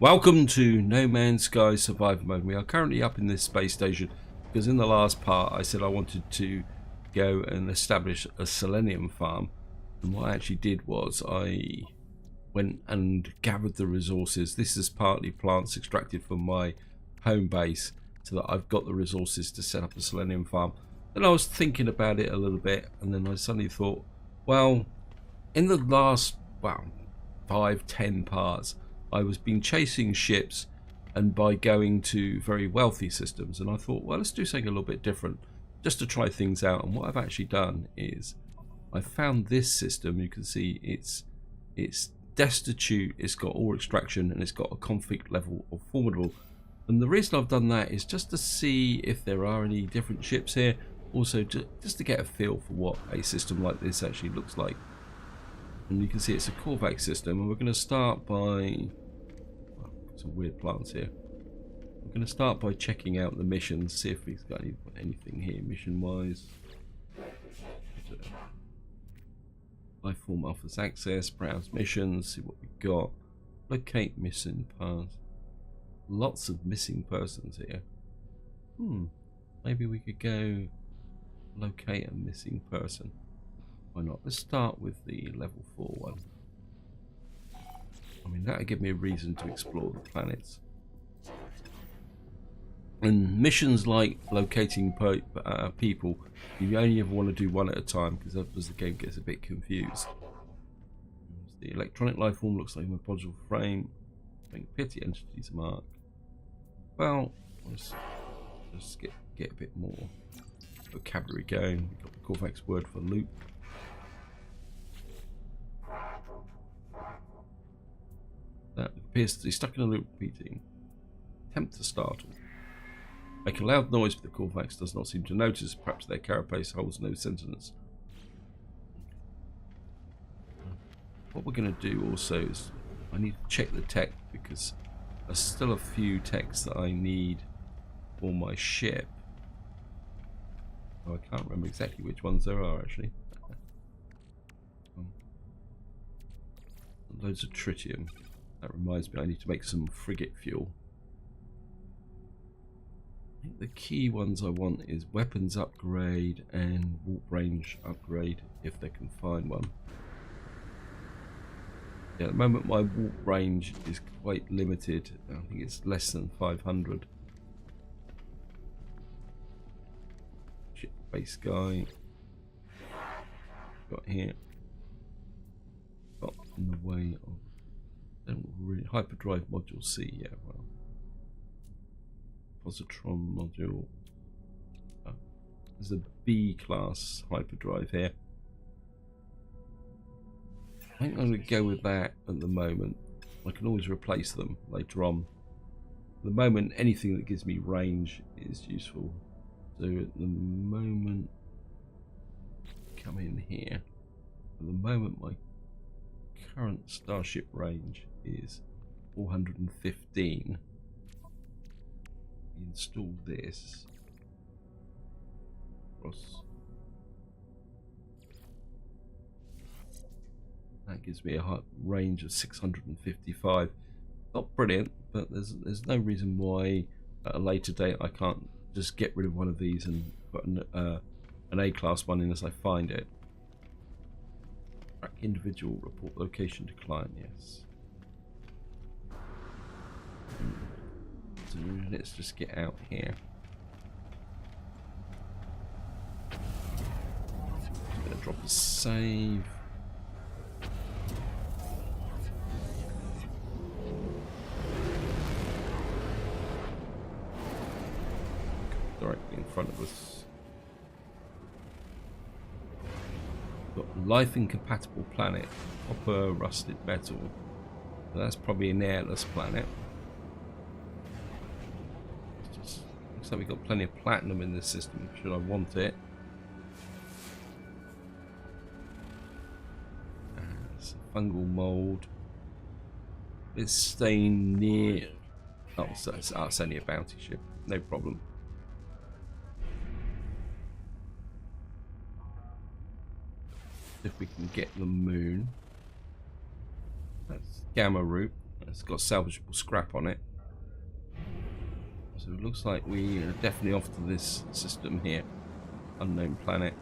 Welcome to No Man's Sky Survival Mode. We are currently up in this space station because in the last part I said I wanted to go and establish a selenium farm, and what I actually did was I went and gathered the resources. This is partly plants extracted from my home base so that I've got the resources to set up a selenium farm. Then I was thinking about it a little bit, and then I suddenly thought, well, in the last 5-10 parts I was been chasing ships and by going to very wealthy systems, and I thought, well, let's do something a little bit different just to try things out. And what I've actually done is I found this system. You can see it's destitute, it's got ore extraction, and it's got a conflict level of formidable. And the reason I've done that is just to see if there are any different ships here, also just to get a feel for what a system like this actually looks like. And you can see it's a Korvax system, and we're going to start by some weird plants here. We're going to start by checking out the missions, see if we've got anything here mission wise. Life form offers access, browse missions, see what we've got. Locate missing parts. Lots of missing persons here. Maybe we could go locate a missing person. Why not? Let's start with the level 4 one. I mean, that'll give me a reason to explore the planets. And missions like locating people, you only ever want to do one at a time, because otherwise the game gets a bit confused. The electronic life form looks like a modular frame. I think pity entities mark. Well, let's just get a bit more vocabulary going. We've got the Korvax word for loop. That appears to be stuck in a loop repeating. Attempt to startle. Make a loud noise, but the Korvax does not seem to notice. Perhaps their carapace holds no sentience. What we're going to do also is I need to check the tech, because there's still a few techs that I need for my ship. Oh, I can't remember exactly which ones there are actually. Loads of tritium. That reminds me, I need to make some frigate fuel. I think the key ones I want is weapons upgrade and warp range upgrade, if they can find one. Yeah, at the moment my warp range is quite limited. I think it's less than 500. Ship base guy. Got here. Got in the way of. Don't really hyperdrive module C. Yeah, well. Positron module. Oh, there's a B class hyperdrive here. I think I'm going to go with that at the moment. I can always replace them later on. At the moment, anything that gives me range is useful. So at the moment, come in here. At the moment, my current starship range is 415. Install this. Cross. That gives me a range of 655. Not brilliant, but there's no reason why at a later date I can't just get rid of one of these and put an A-class one in as I find it. Track individual, report location to client, yes. So let's just get out here. I'm going to drop a save. Directly in front of us. Got life incompatible planet, copper rusted metal. So that's probably an airless planet. Looks like we've got plenty of platinum in this system, should I want it. It's a fungal mold. It's staying near. Oh, so it's only a bounty ship, no problem. If we can get the moon. That's gamma root. It's got salvageable scrap on it. So it looks like we are definitely off to this system here. Unknown planet.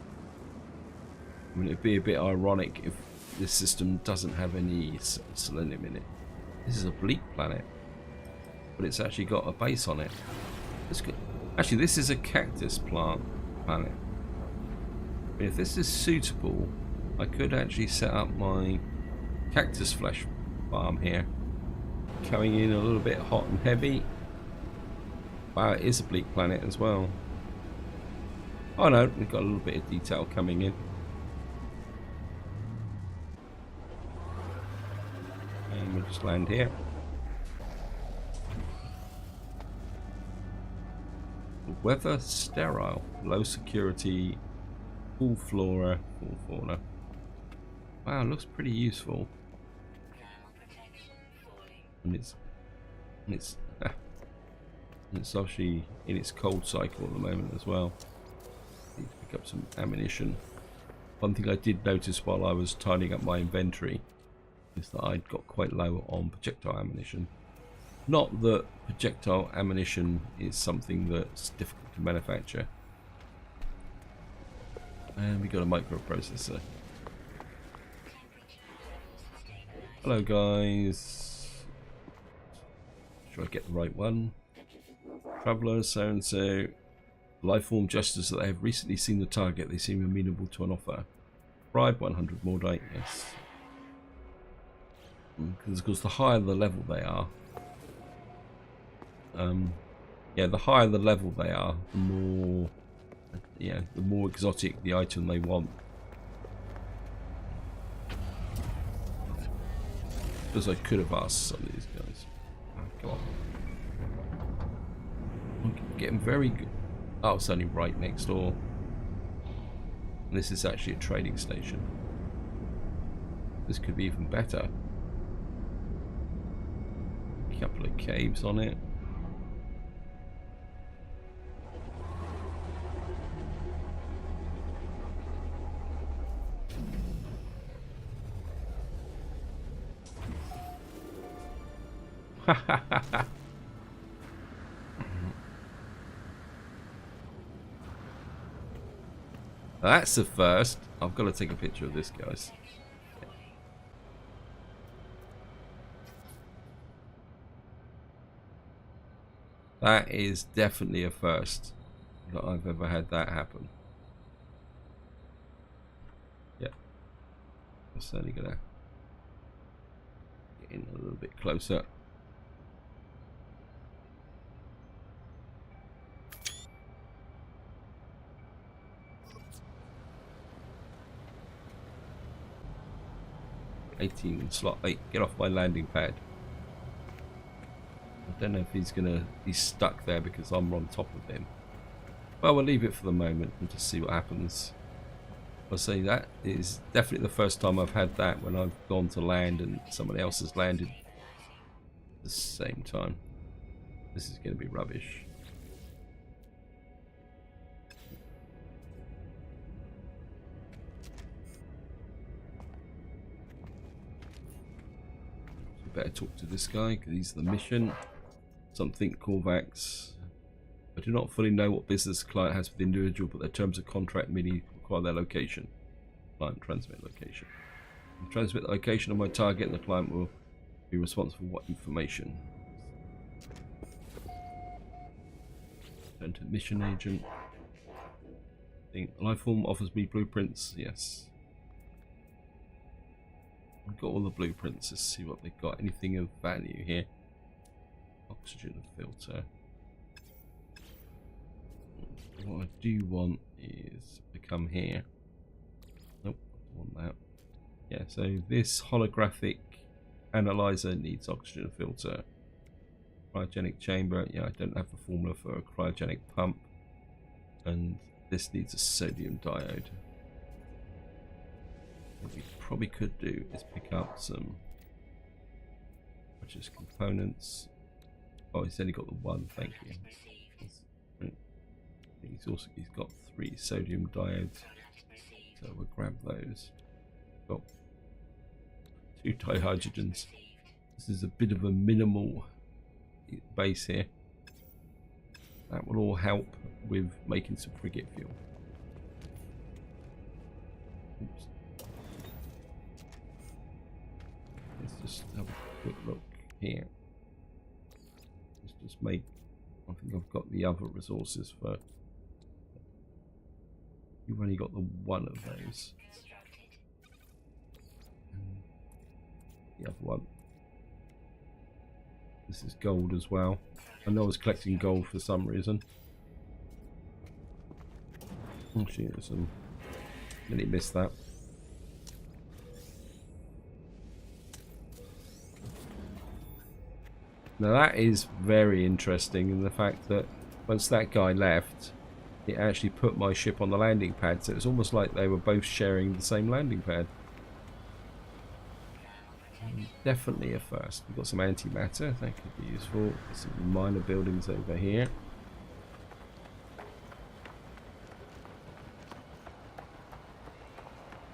I mean, it'd be a bit ironic if this system doesn't have any selenium in it. This is a bleak planet, but it's actually got a base on it. Actually, this is a cactus planet. If this is suitable, I could actually set up my cactus flesh farm here. Coming in a little bit hot and heavy. Wow, it is a bleak planet as well. Oh no, we've got a little bit of detail coming in. And we'll just land here. The weather sterile, low security, full flora, full fauna. Wow, looks pretty useful. And it's obviously in its cold cycle at the moment as well. Need to pick up some ammunition. One thing I did notice while I was tidying up my inventory is that I'd got quite low on projectile ammunition. Not that projectile ammunition is something that's difficult to manufacture. And we got a microprocessor. Hello guys. Should I get the right one? Traveller, so and so. Lifeform gestures that they have recently seen the target. They seem amenable to an offer. Bribe 100 Mordite, yes. Because of course, the higher the level they are, yeah, the higher the level they are, the more, yeah, the more exotic the item they want. Because I could have asked some of these guys. Oh, go on. I'm getting very good. Oh, it's only right next door. This is actually a trading station. This could be even better. A couple of caves on it. That's the first. I've got to take a picture of this, guys. That is definitely a first that I've ever had that happen. Yeah. I'm certainly gonna get in a little bit closer. Slot 8, get off my landing pad. I don't know if he's gonna be stuck there because I'm on top of him. Well, we'll leave it for the moment and just see what happens. I'll say that is definitely the first time I've had that when I've gone to land and someone else has landed at the same time. This is going to be rubbish. Better talk to this guy because he's the mission. Something Corvax. I do not fully know what business the client has with the individual, but their terms of contract merely require their location. Client transmit location. Transmit the location of my target and the client will be responsible for what information. Turn to mission agent. Lifeform offers me blueprints. Yes. I've got all the blueprints. Let's see what they've got. Anything of value here? Oxygen filter. What I do want is to come here. Nope, I don't want that. Yeah, so this holographic analyzer needs oxygen filter. Cryogenic chamber. Yeah, I don't have the formula for a cryogenic pump. And this needs a sodium diode. What we probably could do is pick up some purchase components. Oh, he's only got the one, thank you. He's got 3 sodium diodes, so we'll grab those. Got 2 dihydrogens. This is a bit of a minimal base here. That will all help with making some frigate fuel. Oops. Let's just have a quick look here. Let's just make... I think I've got the other resources for... You've only got the one of those. The other one. This is gold as well. I know I was collecting gold for some reason. Actually, there's some... Nearly missed that. Now that is very interesting in the fact that once that guy left, it actually put my ship on the landing pad, so it's almost like they were both sharing the same landing pad. Definitely a first. We've got some antimatter, that could be useful. There's some minor buildings over here.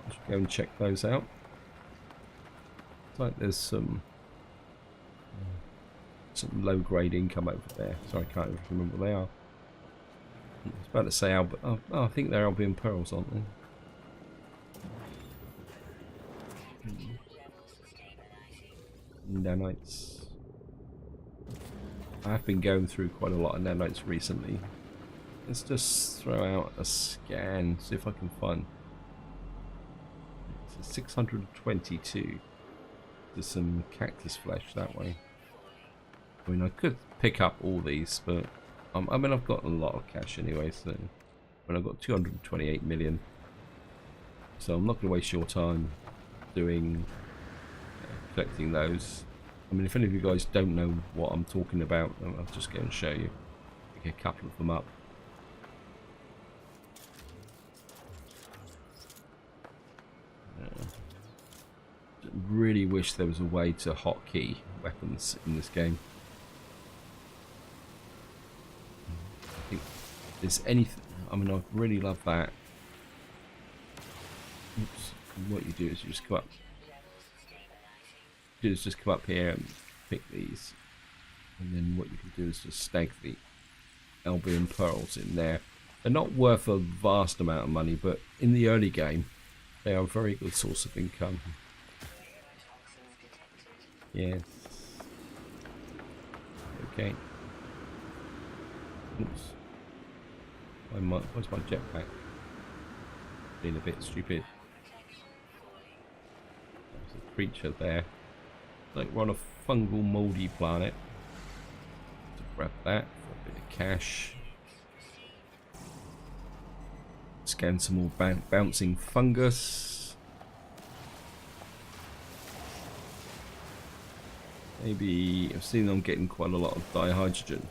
I should go and check those out. Looks like there's some low-grade income over there. Sorry, I can't even remember what they are. I was about to say I think they're Albion pearls, aren't they? Nanites. I've been going through quite a lot of nanites recently. Let's just throw out a scan, see if I can find. It's a 622. There's some cactus flesh that way. I mean, I could pick up all these, but I mean, I've got a lot of cash anyway, so I've got 228 million. So I'm not going to waste your time doing collecting those. I mean, if any of you guys don't know what I'm talking about, I'll just go and show you. Pick a couple of them up. Really wish there was a way to hotkey weapons in this game. I think there's anything. I mean, I really love that. Oops. What you do is you just come up. Just come up here and pick these, and then what you can do is just stake the Albion pearls in there. They're not worth a vast amount of money, but in the early game they are a very good source of income. Yes. Okay. Oops. Where's my jetpack? Being a bit stupid. There's a creature there. Like we're on a fungal mouldy planet. To grab that for a bit of cash. Scan some more bouncing fungus. Maybe I've seen I'm getting quite a lot of dihydrogen,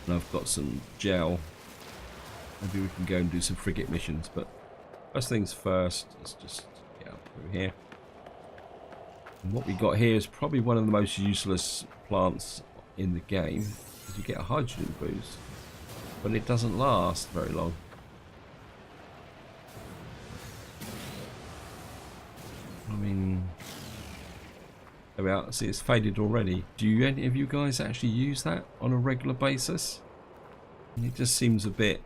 and I've got some gel. Maybe we can go and do some frigate missions. But first things first, let's just get up through here. And what we got here is probably one of the most useless plants in the game, because you get a hydrogen boost, but it doesn't last very long. I mean, there we are. See, it's faded already. Do any of you guys actually use that on a regular basis? And it just seems a bit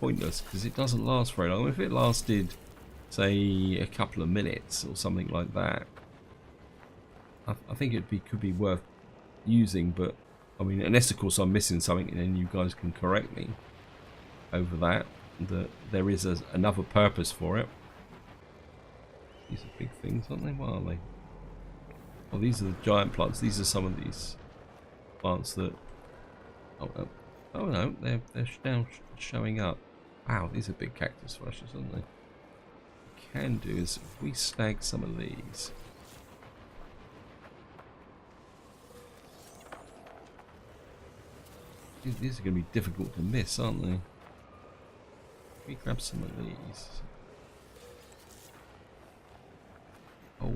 pointless because it doesn't last very long. If it lasted, say, a couple of minutes or something like that, I think could be worth using. But I mean, unless of course I'm missing something, and then you guys can correct me over that there is another purpose for it. These are big things, aren't they? What are they? Oh, these are the giant plants. These are some of these plants that. Oh no, they're now showing up. Wow, these are big cactus flushes, aren't they? What we can do is if we snag some of these. These are going to be difficult to miss, aren't they? Let me grab some of these. Oh.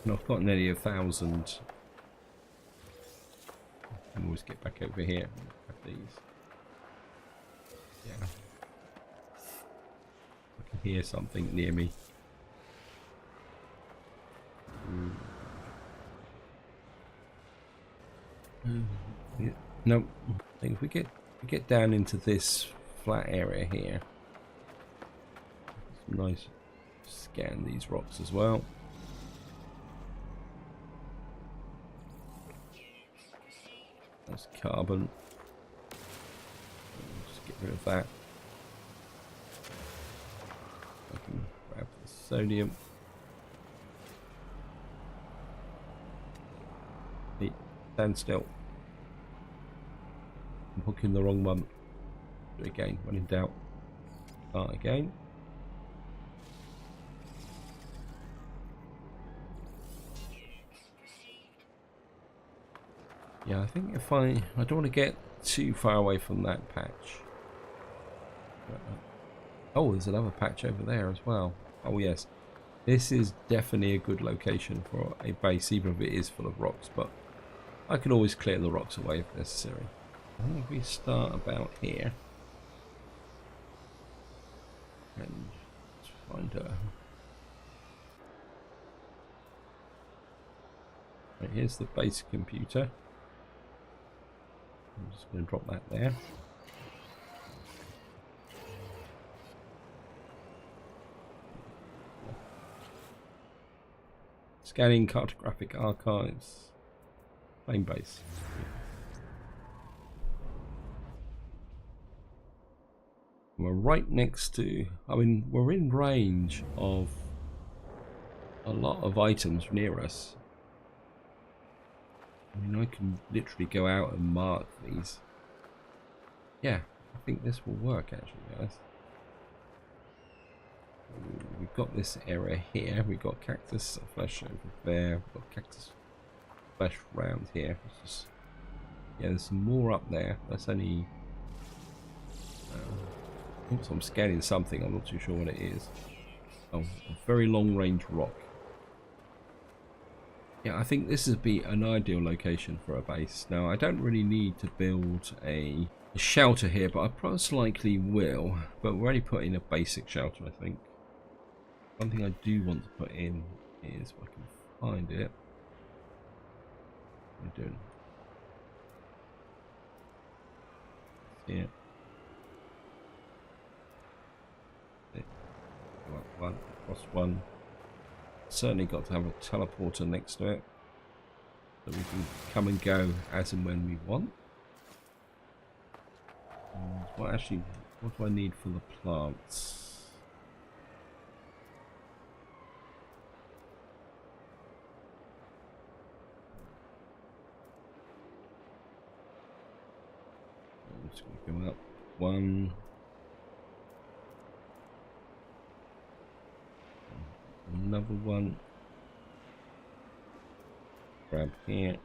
And I've got nearly 1,000. I can always get back over here and grab these. Yeah. I can hear something near me. Yeah, no, I think if we get down into this flat area here, it's nice. Scan these rocks as well. That's carbon. Just get rid of that. I can grab the sodium. Hey, stand still. I'm hooking the wrong one. Do it again. When in doubt, start again. Yeah, I think if I don't want to get too far away from that patch. Oh, there's another patch over there as well. Oh yes, this is definitely a good location for a base, even if it is full of rocks, but I can always clear the rocks away if necessary. I think if we start about here and let's find a... Right, here's the base computer. I'm just going to drop that there. Scanning cartographic archives. Main base. We're right next to... I mean, we're in range of a lot of items near us. I mean, I can literally go out and mark these. Yeah, I think this will work actually, guys. We've got this area here. We've got cactus flesh over there. We've got cactus flesh round here. Just, yeah, there's some more up there. That's only... oops, I'm scanning something. I'm not too sure what it is. Oh, a very long range rock. Yeah, I think this would be an ideal location for a base. Now, I don't really need to build a shelter here, but I most likely will. But we're only putting a basic shelter, I think. One thing I do want to put in is, if I can find it. What am I doing? Yeah. One, across one. Certainly got to have a teleporter next to it, so we can come and go as and when we want. What do I need for the plants? I'm just going to go up one. Another one. Grab here.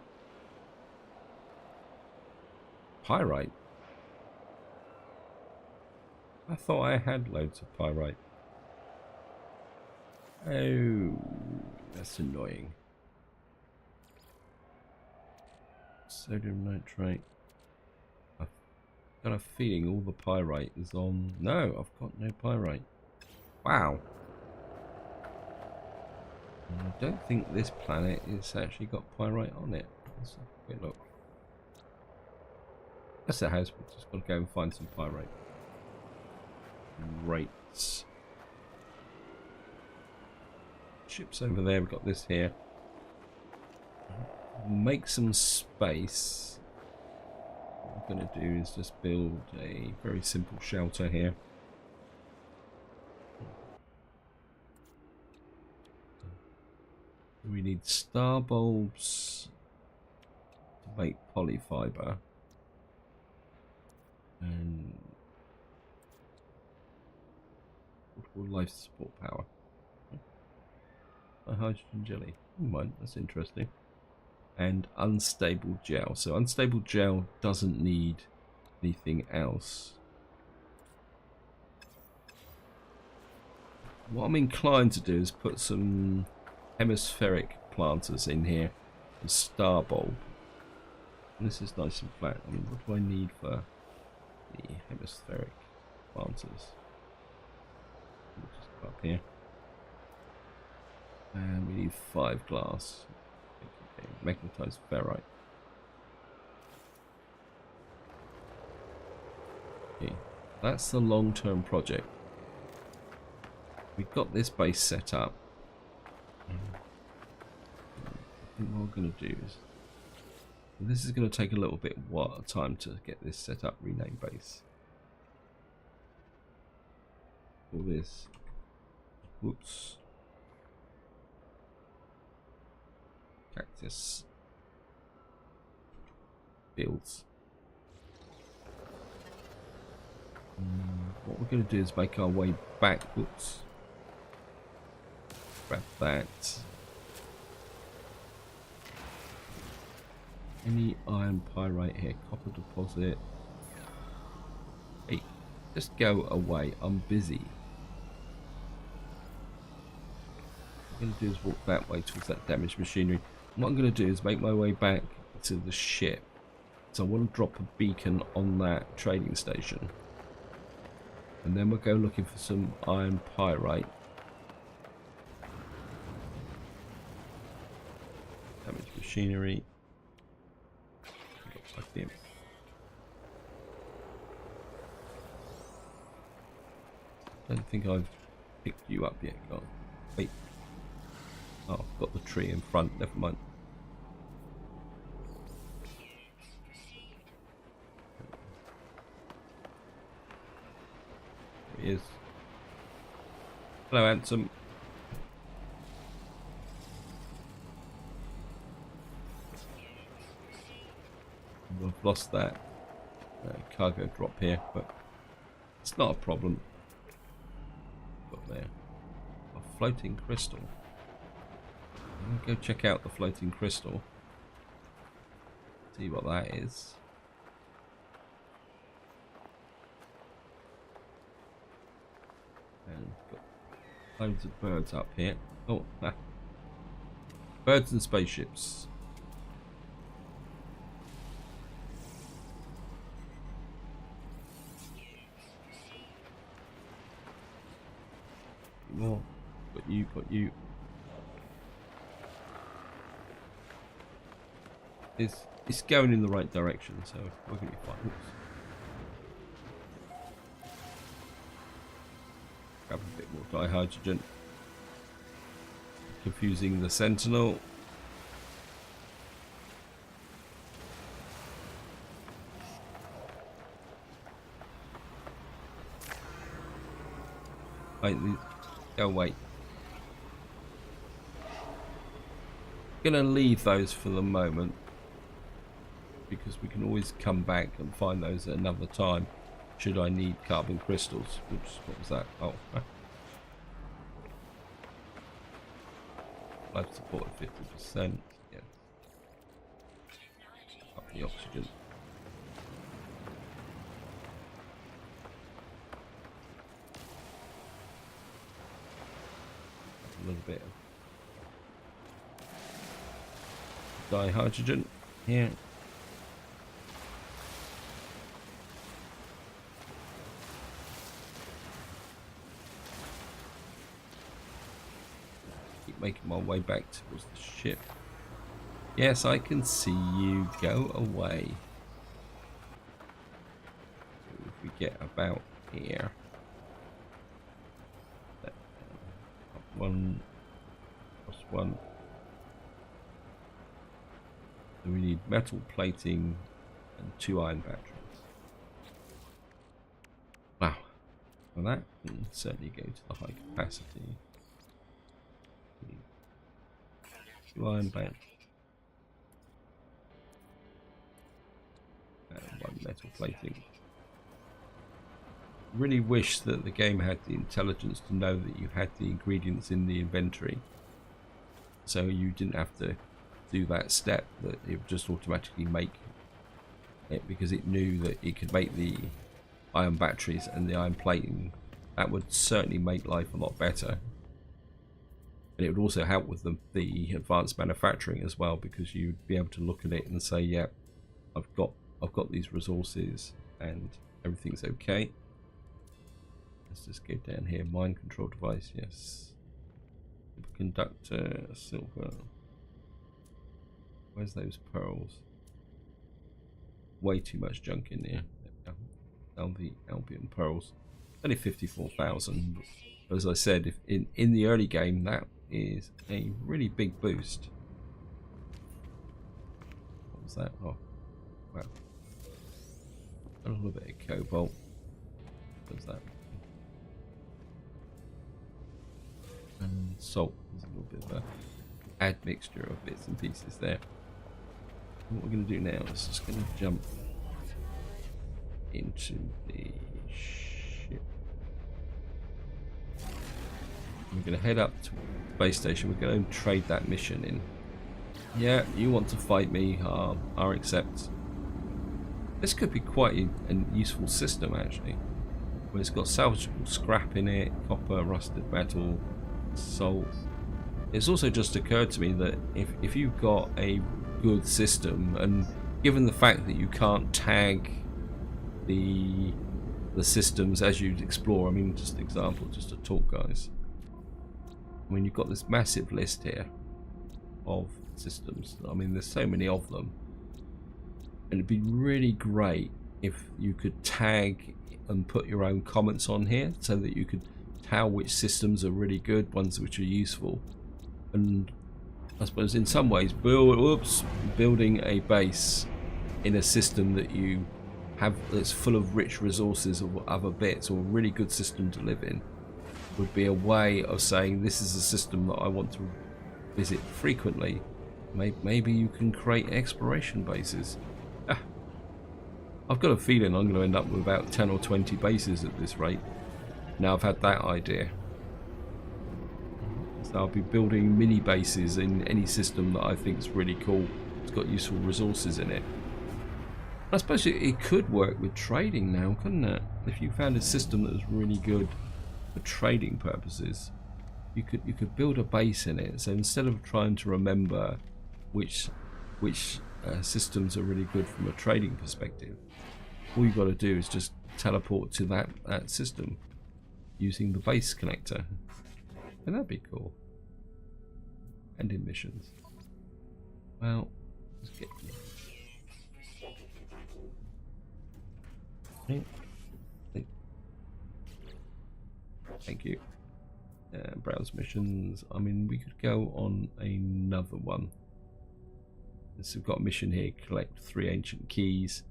Pyrite. I thought I had loads of pyrite. Oh, that's annoying. Sodium nitrate. I've got a feeling all the pyrite is on... No, I've got no pyrite. Wow. I don't think this planet has actually got pyrite on it. Let's have a quick look. Yes, it has. We've just got to go and find some pyrite. Rates. Ships over there. We've got this here. Make some space. What I'm going to do is just build a very simple shelter here. We need star bulbs to make polyfiber and life support power. A hydrogen jelly. Right, that's interesting. And unstable gel. So unstable gel doesn't need anything else. What I'm inclined to do is put some hemispheric planters in here, and star bulb. And this is nice and flat. I mean, what do I need for the hemispheric planters? We'll just go up here. And we need 5 glass. Okay, magnetized ferrite. Okay, that's the long-term project. We've got this base set up. I think what we're going to do is... This is going to take a little bit of time to get this set up, rename base. All this. Whoops. Cactus. Fields. What we're going to do is make our way back. Whoops. Grab that. Any iron pyrite here? Copper deposit. Hey, just go away. I'm busy. What I'm going to do is walk that way towards that damaged machinery. What I'm going to do is make my way back to the ship. So I want to drop a beacon on that trading station. And then we'll go looking for some iron pyrite. Damaged machinery. Don't think I've picked you up yet. Go on. Wait. Oh, I've got the tree in front. Never mind. There he is. Hello, handsome. I've lost that cargo drop here, but it's not a problem. Got there a floating crystal. I'm gonna go check out the floating crystal. See what that is. And got loads of birds up here. Oh, birds and spaceships. More. Got you. It's going in the right direction, so we're gonna be fine. Oops. Grab a bit more dihydrogen. Confusing the sentinel. Oh wait. Gonna leave those for the moment because we can always come back and find those at another time should I need carbon crystals. Oops, what was that? Oh. Life support at 50%. Yes. Up the oxygen. A little bit of dihydrogen here. Keep making my way back towards the ship. Yes, I can see you. Go away. So if we get about here. One plus one. So we need metal plating and 2 iron batteries. Wow. Well, that can certainly go to the high capacity. 2 iron batteries. And 1 metal plating. Really wish that the game had the intelligence to know that you had the ingredients in the inventory, so you didn't have to do that step, that it would just automatically make it, because it knew that it could make the iron batteries and the iron plating. That would certainly make life a lot better, and it would also help with the advanced manufacturing as well, because you'd be able to look at it and say, yeah, I've got these resources and everything's okay. Let's just go down here. Mind control device, yes. conductor, silver. Where's those pearls? Way too much junk in here. Down the Albion pearls. Only 54,000. As I said, if in the early game, that is a really big boost. What was that? Oh, wow. A little bit of cobalt. What was that? And salt. There's a little bit of a admixture of bits and pieces there. What we're going to do now is just going to jump into the ship. We're going to head up to the base station. We're going to trade that mission in. Yeah, you want to fight me? I accept. This could be quite a useful system actually. Where it's got salvageable scrap in it, copper, rusted metal, salt. It's also just occurred to me that if you've got a good system, and given the fact that you can't tag the systems as you explore, I mean, just an example, just to talk, guys. I mean, you've got this massive list here of systems. I mean, there's so many of them, and it'd be really great if you could tag and put your own comments on here, so that you could tell which systems are really good, ones which are useful, and I suppose in some ways building a base in a system that you have that's full of rich resources of other bits, or a really good system to live in, would be a way of saying this is a system that I want to visit frequently. Maybe you can create exploration bases. I've got a feeling I'm going to end up with about 10 or 20 bases at this rate. Now I've had that idea. So I'll be building mini bases in any system that I think is really cool. It's got useful resources in it. I suppose it could work with trading now, couldn't it? If you found a system that was really good for trading purposes, you could build a base in it. So instead of trying to remember which systems are really good from a trading perspective, all you've got to do is just teleport to that system using the base connector. And that'd be cool. And in missions. Well, let's get you. Thank you. Browse missions. I mean, we could go on another one. So we've got a mission here, collect 3 ancient keys.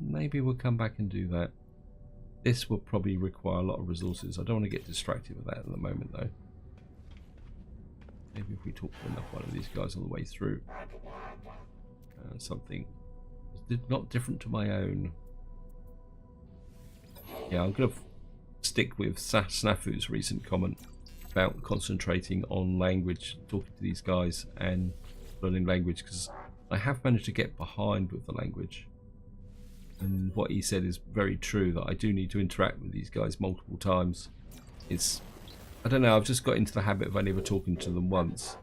Maybe we'll come back and do that. This will probably require a lot of resources. I don't want to get distracted with that at the moment though. Maybe if we talk to enough one of these guys on the way through. Something not different to my own. Yeah, I'm going to stick with Snafu's recent comment about concentrating on language, talking to these guys and learning language, because I have managed to get behind with the language. And what he said is very true, that I do need to interact with these guys multiple times. I don't know, I've just got into the habit of only ever talking to them once.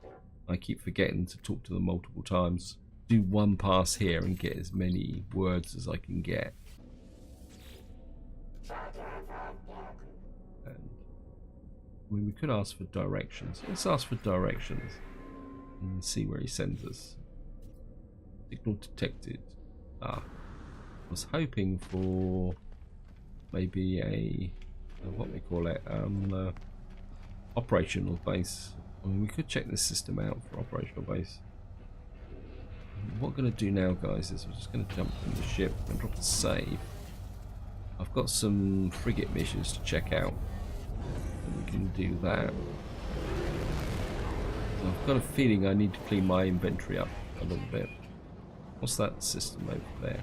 I keep forgetting to talk to them multiple times. Do one pass here and get as many words as I can get. And I mean, we could ask for directions. Let's ask for directions and see where he sends us. Signal detected. I was hoping for maybe a what we call it, operational base. I mean, we could check this system out for operational base. What I'm going to do now, guys, is we're just going to jump in the ship and drop a save. I've got some frigate missions to check out, and we can do that. So I've got a feeling I need to clean my inventory up a little bit. What's that system over there?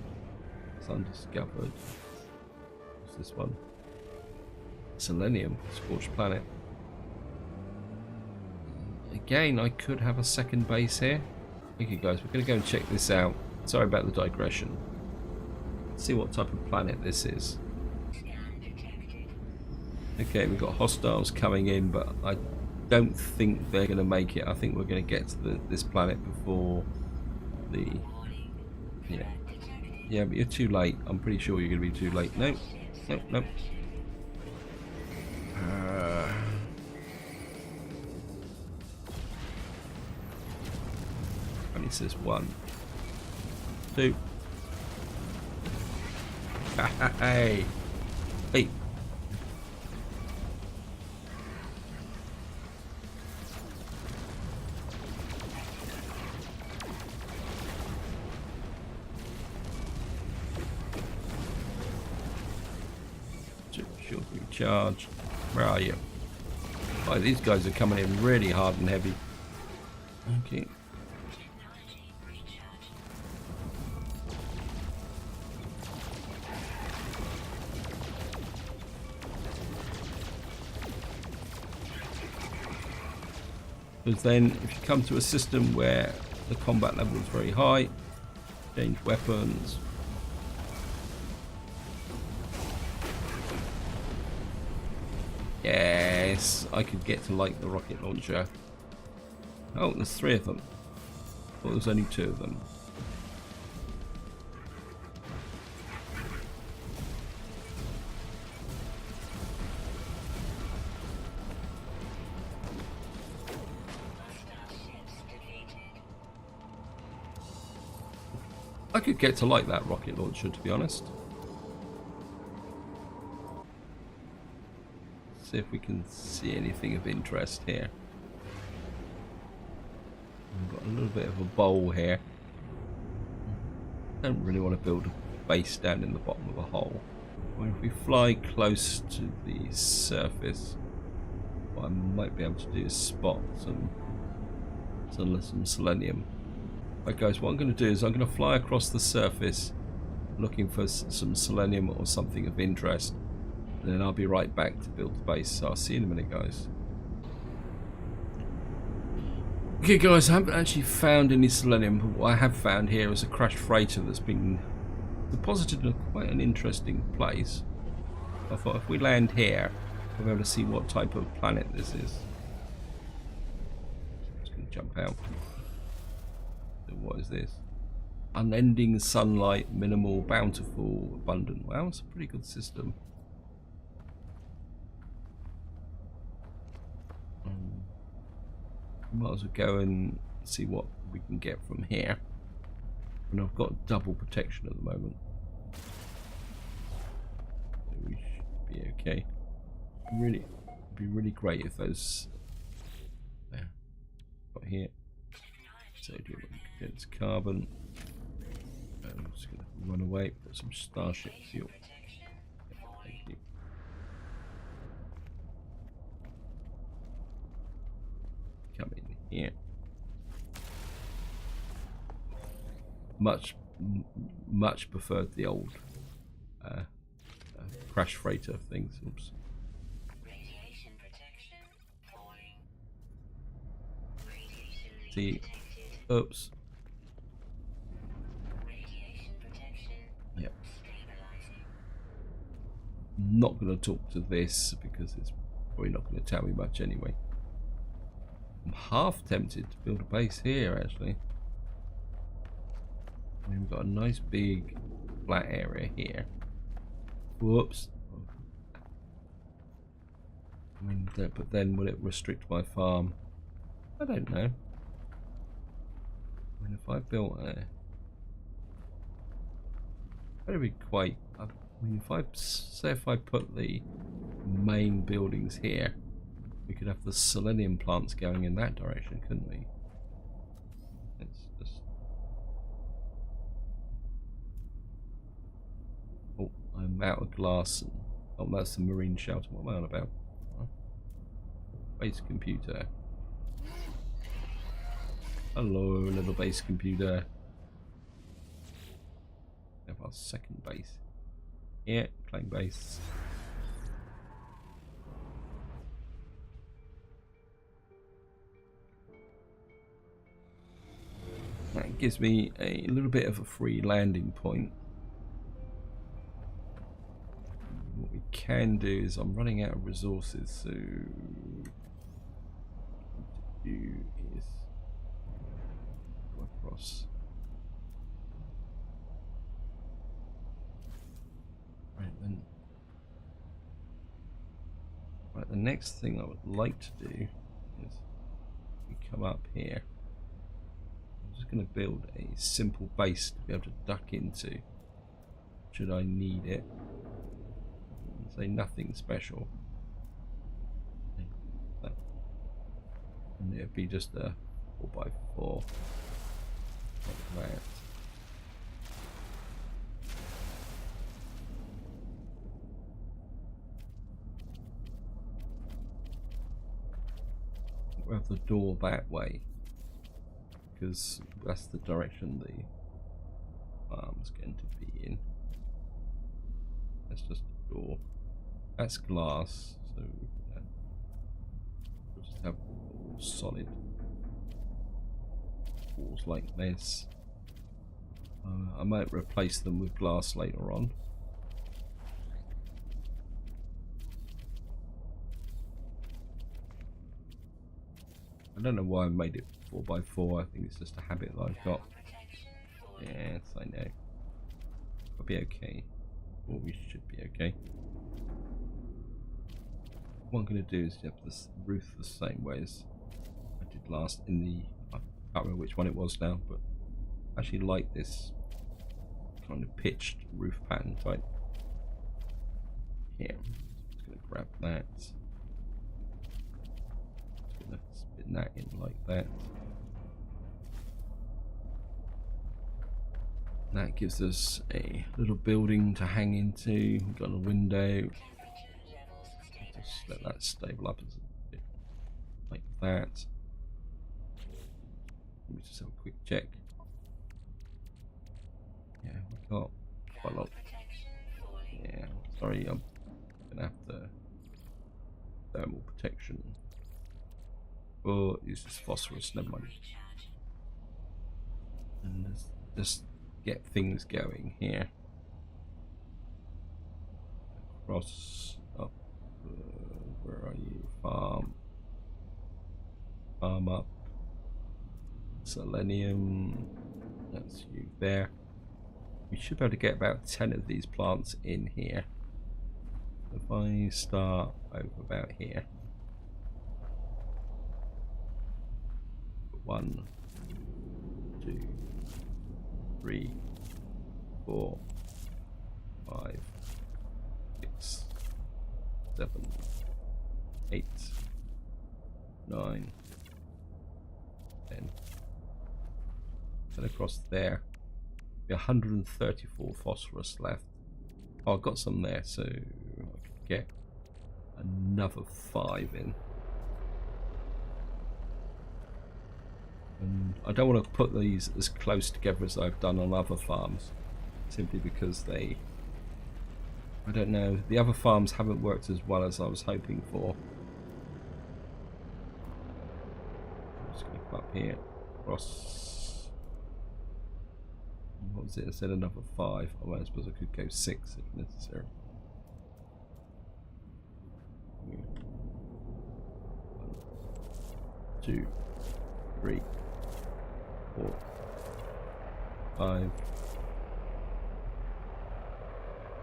It's undiscovered. What's this one? Selenium, scorched planet. Again, I could have a second base here. Okay, guys, we're going to go and check this out. Sorry about the digression. Let's see what type of planet this is. Okay, we've got hostiles coming in, but I don't think they're going to make it. I think we're going to get to this planet before the... Yeah, but you're too late. I'm pretty sure you're going to be too late. No. It says 1, 2. Hey, hey. Should recharge. Where are you? Oh, these guys are coming in really hard and heavy. Okay. Because then if you come to a system where the combat level is very high, change weapons. Yes, I could get to like the rocket launcher. Oh, there's 3 of them. I thought there was only 2 of them. I could get to like that rocket launcher, to be honest. See if we can see anything of interest here. We've got a little bit of a bowl here. Don't really want to build a base down in the bottom of a hole. Well, if we fly close to the surface, what I might be able to do is spot some selenium. Right guys, what I'm going to do is I'm going to fly across the surface looking for some selenium or something of interest. And then I'll be right back to build the base. So I'll see you in a minute, guys. Okay, guys, I haven't actually found any selenium, but what I have found here is a crashed freighter that's been deposited in quite an interesting place. I thought if we land here, we'll be able to see what type of planet this is. I'm just going to jump out. So what is this? Unending sunlight, minimal, bountiful, abundant. Wow, it's a pretty good system. Might as well go and see what we can get from here. And I've got double protection at the moment, so we should be okay. Really, it'd be really great if those there, got here. Sodium and condensed carbon. I'm just gonna run away. Put some starship fuel. Yeah, thank you. Come in here. Much preferred the old crash freighter things. Oops. See, oops. Yep. Not going to talk to this because it's probably not going to tell me much anyway. I'm half tempted to build a base here, actually. We've got a nice big flat area here. Whoops. I mean, but then will it restrict my farm? I don't know. I mean, if I built a... That'd be quite... I mean, if I say if I put the main buildings here, we could have the selenium plants going in that direction, couldn't we? It's just... Oh, I'm out of glass. And... Oh, that's the marine shelter. What am I on about? Base computer. Hello, little base computer. We have our second base. Yeah, playing base. That gives me a little bit of a free landing point. What we can do is I'm running out of resources, so what to do is go across. Right then. Right, the next thing I would like to do is we come up here. just going to build a simple base to be able to duck into should I need it. Say nothing special. And it'd be just a 4x4 like that. We'll have the door that way because that's the direction the farm's going to be in. That's just a door. That's glass, so we'll just have solid walls like this. I might replace them with glass later on. I don't know why I made it 4x4. I think it's just a habit that I've got. Yes, I know. I'll be okay. Or we should be okay. What I'm going to do is have this roof the same way as I did last in the... I can't remember which one it was now, but I actually like this kind of pitched roof pattern type. Here, just going to grab that. Spin that in like that. That gives us a little building to hang into. We've got a window. Just let that stable up a bit like that. Let me just have a quick check. Yeah, we got quite a lot. Yeah, sorry, I'm gonna have the thermal protection. Or use this phosphorus, never mind. And let's just get things going here. Across up, where are you? Farm up. Selenium, that's you there. We should be able to get about 10 of these plants in here. If I start over about here. 1, 2, 3, 4, 5, 6, 7, 8, 9, 10. And across there, 134 phosphorus left. Oh, I've got some there, so I could get another 5 in. And I don't want to put these as close together as I've done on other farms, simply because they, I don't know, the other farms haven't worked as well as I was hoping for. I'm just going to come up here, across, what was it, I said another 5, I suppose I could go 6 if necessary. 1, 2, 3, 4, 5,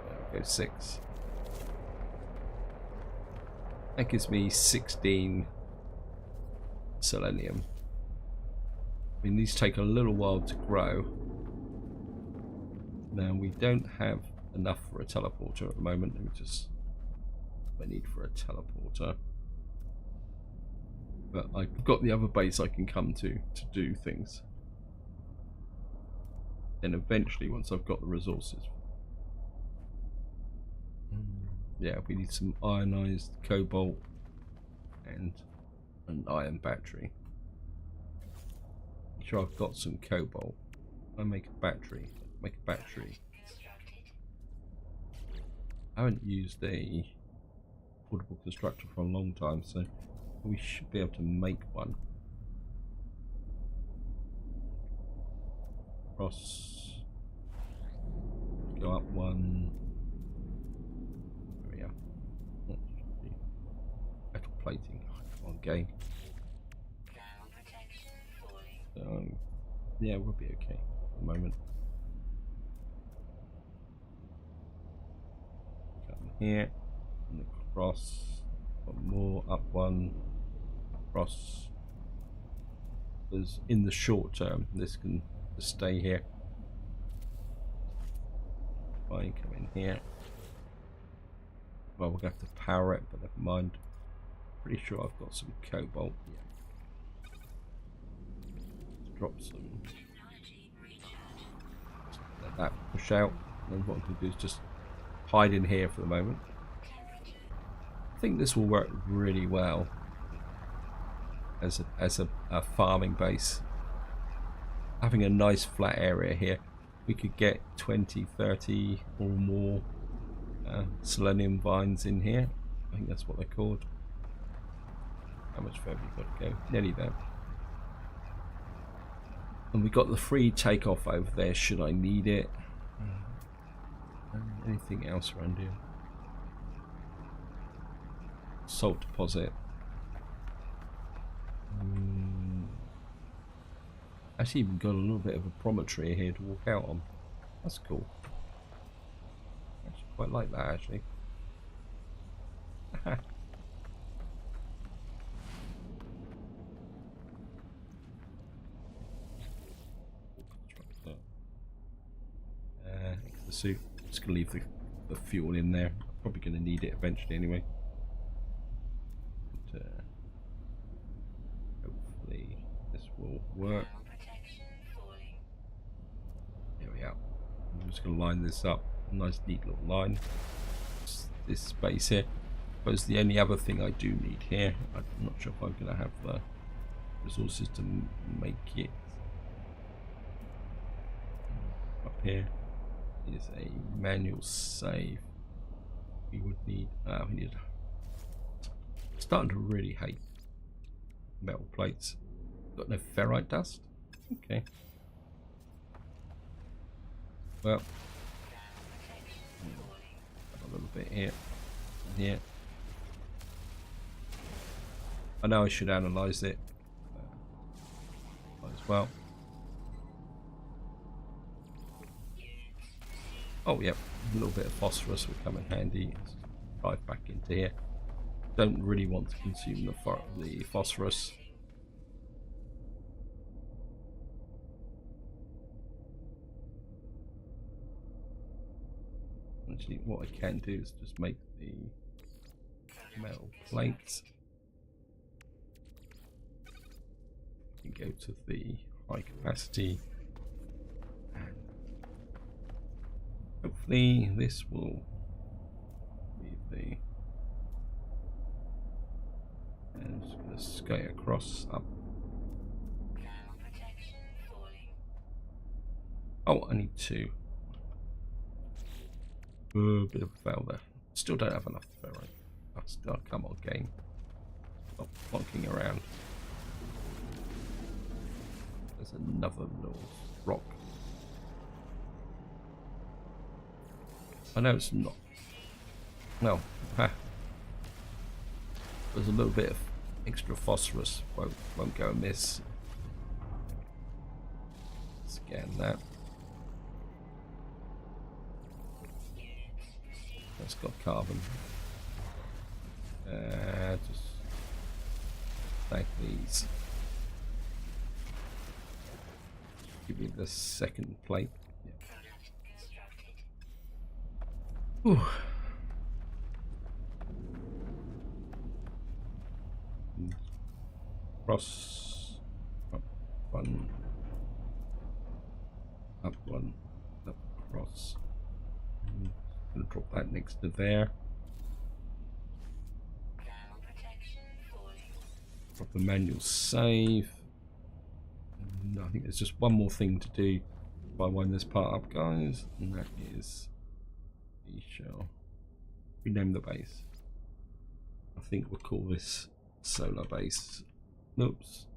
there we go, 6. That gives me 16 selenium. I mean, these take a little while to grow. Now, we don't have enough for a teleporter at the moment. Let me just, I need for a teleporter. But I've got the other base I can come to do things. Then eventually, once I've got the resources. Yeah, we need some ionized cobalt and an iron battery. I'm sure I've got some cobalt. I make a battery. Make a battery. I haven't used a portable constructor for a long time, so we should be able to make one. Cross. Go up 1. There we are. That should be metal plating. Come on, game. So, yeah, we'll be okay at the moment. Come here and across. One more, up 1, across. because in the short term this can just stay here. Fine, come in here. Well, we're going to have to power it, but never mind. Pretty sure I've got some cobalt. Yeah. Let's drop some. Let that push out. And then what I'm going to do is just hide in here for the moment. I think this will work really well as a farming base. Having a nice flat area here, we could get 20, 30 or more selenium vines in here. I think that's what they're called. How much further you got to go? Nearly there. And we got the free takeoff over there should I need it. Anything else around here? Salt deposit. Actually even got a little bit of a promontory here to walk out on. That's cool. Actually quite like that actually. The suit. Just gonna leave the fuel in there. Probably gonna need it eventually anyway. But, hopefully this will work. There we are. I'm just gonna line this up. Nice neat little line. This space here. I suppose the only other thing I do need here, I'm not sure if I'm gonna have the resources to make it. Up here is a manual save. We would need we need starting to really hate metal plates. Got no ferrite dust? Okay. Well, a little bit here and here. I know I should analyze it as well. Oh yep, a little bit of phosphorus will come in handy. Let's dive back into here. Don't really want to consume the phosphorus. Actually, what I can do is just make the metal plates. We go to the high capacity. Hopefully this will be the, and I'm just going to skate across up. Oh, I need two. Bit of a fail there. Still don't have enough ferrite. Oh, still, come on, game. Stop plonking around. There's another little rock. I know it's not. No. There's a little bit of extra phosphorus. Won't go amiss. Scan that. That's got carbon. Just stack these. Give me the second plate. Ooh. Cross up one, up one, up cross. I'm gonna drop that next to there. Drop the manual save. And I think there's just one more thing to do if I wind this part up, guys, and that is we shall rename the base. I think we'll call this solar base. Oops.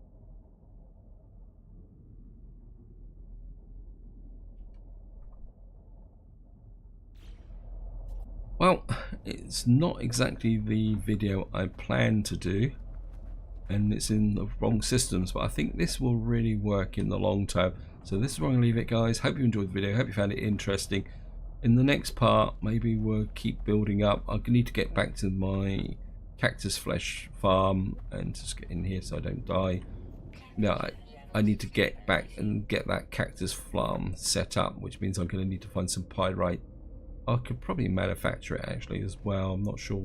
Well, it's not exactly the video I planned to do, and it's in the wrong systems, but I think this will really work in the long term. So this is where I'm going to leave it, guys. Hope you enjoyed the video. Hope you found it interesting. In the next part, maybe we'll keep building up. I need to get back to my cactus flesh farm and just get in here so I don't die. Now, I need to get back and get that cactus farm set up, which means I'm going to need to find some pyrite. I could probably manufacture it actually as well. I'm not sure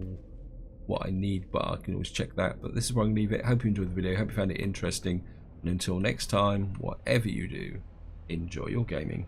what I need, but I can always check that. But this is where I'm going to leave it. Hope you enjoyed the video. Hope you found it interesting. And until next time, whatever you do, enjoy your gaming.